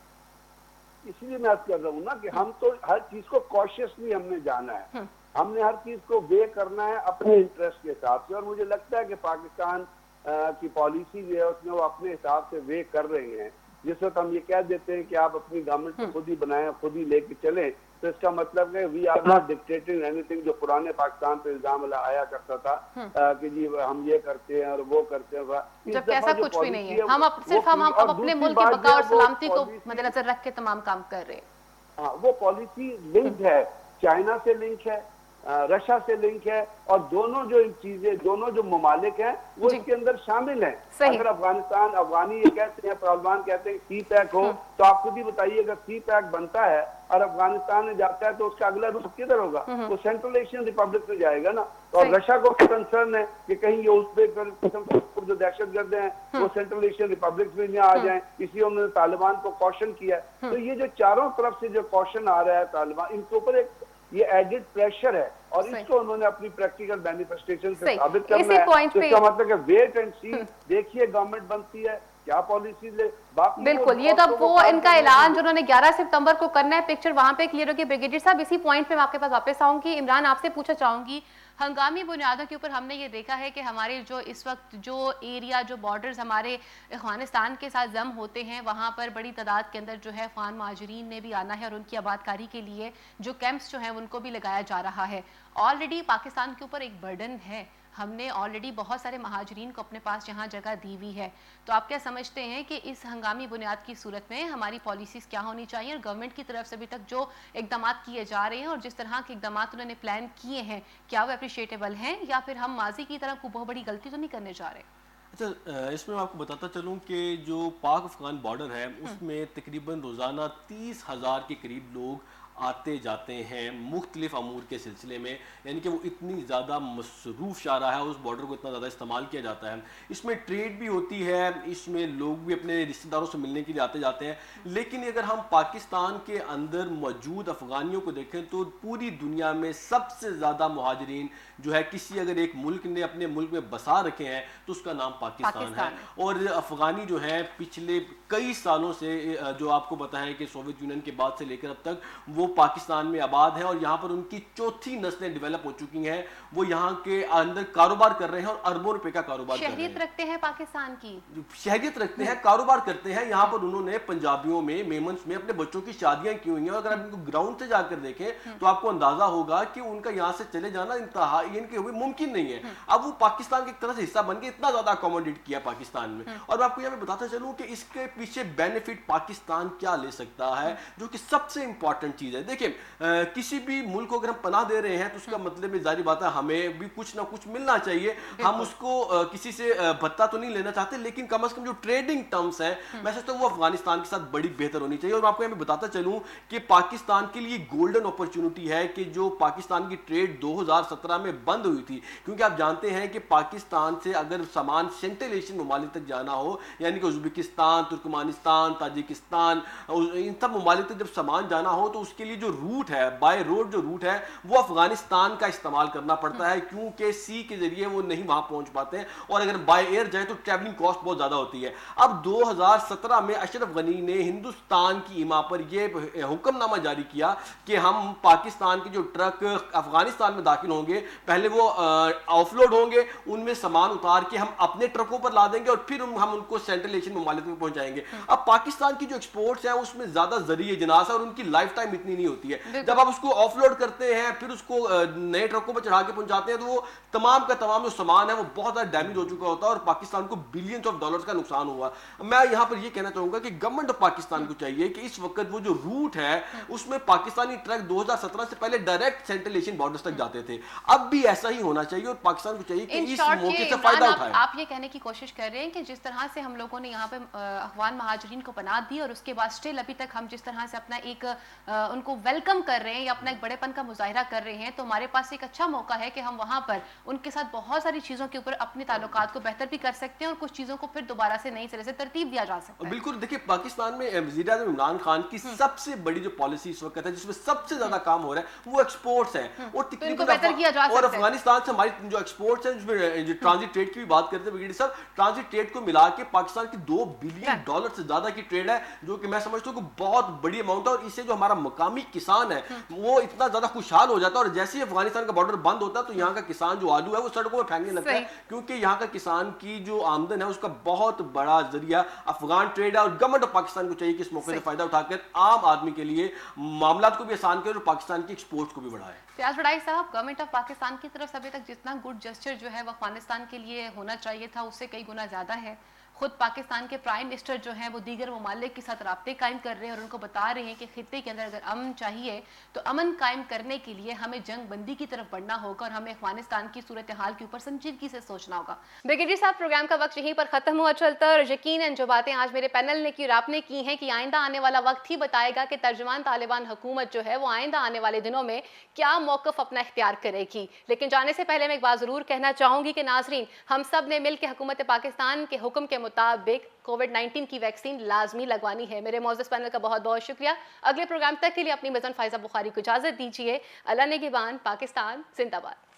इसीलिए मैं कर रहा हूँ ना कि हम तो हर चीज को कॉशियसली हमने जाना है। हमने हर चीज को वे करना है अपने इंटरेस्ट के हिसाब से। और मुझे लगता है कि पाकिस्तान की पॉलिसी जो है उसमें वो अपने हिसाब से वे कर रहे हैं। जिस वक्त हम ये कह देते हैं कि आप अपनी गवर्नमेंट को खुद ही बनाएं, खुद ही लेके चलें, तो इसका मतलब है we are not dictating anything. जो पुराने पाकिस्तान पे इल्जाम आया करता था कि जी हम ये करते हैं और वो करते हैं, जबकि ऐसा कुछ भी नहीं है। हम सिर्फ हम अपने मुल्क की बका और सलामती को मद्देनजर रख के तमाम काम कर रहे हैं। हाँ, वो पॉलिसी लिंक्ड है, चाइना से लिंक है, रशिया से लिंक है और दोनों जो चीजें, दोनों जो ममालिक हैं वो इसके अंदर शामिल हैं। अगर अफगानी ये कहते हैं, तालिबान कहते हैं CPEC हो, तो आप खुद ही बताइए अगर CPEC बनता है और अफगानिस्तान में जाता है तो उसका अगला रूट किधर होगा? वो सेंट्रल एशियन रिपब्लिक में जाएगा ना। और रशिया को कंसर्न है कि कहीं ये उस जो दहशतगर्द हैं वो सेंट्रल एशियन रिपब्लिक में आ जाए, इसलिए उन्होंने तालिबान को कॉशन किया। तो ये जो चारों तरफ से जो कॉशन आ रहा है तालिबान, इनके ऊपर एक ये एडिड प्रेशर है और इसको उन्होंने अपनी प्रैक्टिकल मैनिफेस्टेशन से साबित करना है। तो इसका मतलब है वेट एंड सी, देखिए गवर्नमेंट बनती है क्या पॉलिसी ले। बिल्कुल, ये तो वो इनका ऐलान जो उन्होंने 11 सितंबर को करना है, पिक्चर वहां पे क्लियर होगी। ब्रिगेडियर साहब इसी पॉइंट पे मैं आपके पास वापस आऊंगी। इमरान आपसे पूछना चाहूंगी, हंगामी बुनियादों के ऊपर हमने ये देखा है कि हमारे जो इस वक्त जो एरिया, जो बॉर्डर्स हमारे अफगानिस्तान के साथ जम होते हैं, वहाँ पर बड़ी तादाद के अंदर जो है अफगान महाजरीन ने भी आना है और उनकी आबादकारी के लिए जो कैंप्स जो हैं उनको भी लगाया जा रहा है। ऑलरेडी पाकिस्तान के ऊपर एक बर्डन है, हमने ऑलरेडी बहुत सारे महाजरीन को अपने पास यहाँ जगह दी हुई है। तो आप क्या समझते हैं कि इस हंगामी बुनियाद की सूरत में हमारी पॉलिसीज़ क्या होनी चाहिए और गवर्नमेंट की तरफ से अभी तक जो इकदाम किए जा रहे हैं और जिस तरह के इकदाम उन्होंने प्लान किए हैं, क्या वो अप्रिशिएटेबल हैं या फिर हम माजी की तरह को बहुत बड़ी गलती तो नहीं करने जा रहे? अच्छा, इसमें मैं आपको बताता चलूँ कि जो पाक अफगान बॉर्डर है उसमें तकरीबन रोज़ाना 30,000 के करीब लोग आते जाते हैं मुख्तलिफ अमूर के सिलसिले में। यानी कि वो इतनी ज़्यादा मसरूफ़ शाहरा है, उस बॉर्डर को इतना ज़्यादा इस्तेमाल किया जाता है। इसमें ट्रेड भी होती है, इसमें लोग भी अपने रिश्तेदारों से मिलने के लिए आते जाते हैं। लेकिन अगर हम पाकिस्तान के अंदर मौजूद अफ़गानियों को देखें तो पूरी दुनिया में सबसे ज़्यादा मुहाजिरीन जो है किसी अगर एक मुल्क ने अपने मुल्क में बसा रखे हैं तो उसका नाम पाकिस्तान है। और अफ़गानी जो है पिछले कई सालों से, जो आपको पता है कि सोवियत यूनियन के बाद से लेकर अब तक, वो पाकिस्तान में आबाद हैं और यहाँ पर उनकी चौथी नस्लें डेवलप हो चुकी हैं। वो यहाँ के अंदर कारोबार कर रहे हैं और अरबों रुपए का कारोबार कर रहे शहरियत हैं। रखते हैं पाकिस्तान की, शहरियत रखते हैं, कारोबार करते हैं। यहाँ पर उन्होंने पंजाबियों में, मेमन्स में अपने बच्चों की शादियां की हुई हैं। अगर आप इनको ग्राउंड से जाकर देखें तो आपको अंदाजा होगा कि उनका यहाँ से चले जाना इंतहा इनके हुए मुमकिन नहीं है। अब वो पाकिस्तान के एक तरह से हिस्सा बन के इतना ज्यादा अकोमोडेट किया पाकिस्तान में। और मैं आपको यहाँ पे बताता चलूं कि इसके पीछे बेनिफिट पाकिस्तान क्या ले सकता है, जो कि सबसे इंपॉर्टेंट चीज है। देखिए, किसी भी मुल्क को अगर हम पनाह दे रहे हैं तो उसका मतलब जारी बात है हमें भी कुछ ना कुछ मिलना चाहिए। हम उसको किसी से भत्ता तो नहीं लेना चाहते, लेकिन कम से कम जो ट्रेडिंग टर्म्स है मैं सोचता हूँ वो अफगानिस्तान के साथ बड़ी बेहतर होनी चाहिए। और मैं आपको यहाँ पे बताता चलूं कि पाकिस्तान के लिए गोल्डन अपॉर्चुनिटी है कि जो पाकिस्तान की ट्रेड 2017 में बंद हुई थी, क्योंकि आप जानते हैं कि पाकिस्तान से अगर सामान सेंट्रल एशियन ममालिक तक जाना हो, यानी कि उज्बेकिस्तान, तुर्कमानिस्तान, ताजिकिस्तान, इन सब ममालिक तक जब सामान जाना हो तो उसके लिए जो रूट है, बाय रोड जो रूट है, वो अफगानिस्तान का इस्तेमाल करना पड़ता है, क्योंकि सी के जरिए वो नहीं वहां पहुंच पाते हैं। और अगर बाय एयर जाए तो ट्रैवलिंग कॉस्ट बहुत ज्यादा होती है। अब 2017 में अशरफ गनी ने हिंदुस्तान की ईमा पर यह हुक्मनामा जारी किया कि हम पाकिस्तान के जो ट्रक अफगानिस्तान में दाखिल होंगे, पहले वो ऑफलोड होंगे, उनमें सामान उतार के हम अपने ट्रकों पर ला देंगे और फिर हम उनको सेंट्रल एशियन ममालिक में पहुंचाएंगे। अब पाकिस्तान की जो एक्सपोर्ट्स हैं उसमें ज्यादा जरिए जिनास है और उनकी लाइफ टाइम इतनी नहीं होती है। जब आप उसको ऑफलोड करते हैं फिर उसको नए ट्रकों पर चढ़ा के पहुंचाते हैं तो वो तमाम का तमाम जो सामान है वो बहुत ज्यादा डैमेज हो चुका होता है और पाकिस्तान को बिलियंस ऑफ डॉलर्स का नुकसान हुआ। मैं यहां पर ये कहना चाहूंगा कि गवर्नमेंट ऑफ पाकिस्तान को चाहिए कि इस वक्त वो जो रूट है उसमें पाकिस्तानी ट्रक 2017 से पहले डायरेक्ट सेंट्रल एशियन बॉर्डर्स तक जाते थे। अब भी ऐसा ही होना चाहिए और पाकिस्तान को चाहिए कि इस मौके से फायदा उठाए। आप ये कहने की कोशिश कर रहे हैं कि जिस तरह से हम लोगों ने यहाँ पे अफगान महाजरीन को पनाह दी और उसके बाद स्टिल अभी तक हम जिस तरह से अपना एक उनको वेलकम कर रहे हैं या अपना एक बड़ेपन का मुजाहिरा कर रहे हैं, तो हमारे पास एक अच्छा मौका है कि हम वहां पर उनके साथ बहुत सारी चीजों के ऊपर अपने ताल्लुकात को बेहतर भी कर सकते हैं और कुछ चीजों को फिर दोबारा से नई सिरे से तरतीब दिया जा सकता है। बिल्कुल, देखिए पाकिस्तान में वज़ीर-ए-आज़म इमरान खान की सबसे बड़ी जो पॉलिसी इस वक्त है, जिसमें सबसे ज्यादा काम हो रहा है वो एक्सपोर्ट्स है और तो इनको बेहतर किया जा सकता और है। अफगानिस्तान से हमारी जो एक्सपोर्ट्स है, जिसमें जो ट्रांजिट ट्रेड की भी बात करते हैं ब्रिगेडियर साहब, ट्रांजिट ट्रेड को मिला के पाकिस्तान की $2 बिलियन से ज्यादा की ट्रेड है, जो कि मैं समझता हूँ कि बहुत बड़ी अमाउंट है। और इससे जो हमारा मकामी किसान है वो इतना ज्यादा खुशहाल हो जाता है और जैसे ही अफगानिस्तान का बॉर्डर बंद होता है तो यहाँ का किसान जो आलू है वो सड़कों में फेंकने लगता है, क्योंकि यहाँ का किसान की जो आमदन है उसका बहुत बड़ा जरिया अफगान ट्रेड है। और गवर्नमेंट ऑफ पाकिस्तान को चाहिए कि इस मौके से फायदा उठाकर आम आदमी के लिए मामलात को भी आसान करे और पाकिस्तान की एक्सपोर्ट्स को भी बढ़ाए। फयाज वड़ाई साहब, गवर्नमेंट ऑफ पाकिस्तान की तरफ से अभी तक जितना गुड जेस्चर जो है वो अफगानिस्तान के लिए होना चाहिए था उससे कई गुना ज्यादा है। खुद पाकिस्तान के प्राइम मिनिस्टर जो हैं वो दीगर ममालिक के साथ राब्ते कायम कर रहे हैं और उनको बता रहे हैं कि खित्ते के अंदर अगर अमन चाहिए तो अमन कायम करने के लिए हमें जंग बंदी की तरफ बढ़ना होगा और हमें अफगानिस्तान की सूरत हाल के ऊपर संजीदगी से सोचना होगा। ब्रिगेडियर साहब, प्रोग्राम का वक्त यहीं पर खत्म हुआ चलता है और यकीनन जो बातें आज मेरे पैनल ने की और आपने की हैं कि आइंदा आने वाला वक्त ही बताएगा कि तर्जुमान तालिबान हुकूमत जो है वो आइंदा आने वाले दिनों में क्या मौक़िफ़ अपना इख्तियार करेगी। लेकिन जाने से पहले मैं एक बात ज़रूर कहना चाहूँगी कि नाज़रीन, हम सब ने मिल के हुकूमत पाकिस्तान के हुक्म के मुताबिक कोविड-19 की वैक्सीन लाजमी लगवानी है। मेरे मौजूद पैनल का बहुत बहुत शुक्रिया। अगले प्रोग्राम तक के लिए अपनी मज़न फ़ायज़ा बुखारी को इजाज़त दीजिए। अल्लाह नेगहबान, पाकिस्तान जिंदाबाद।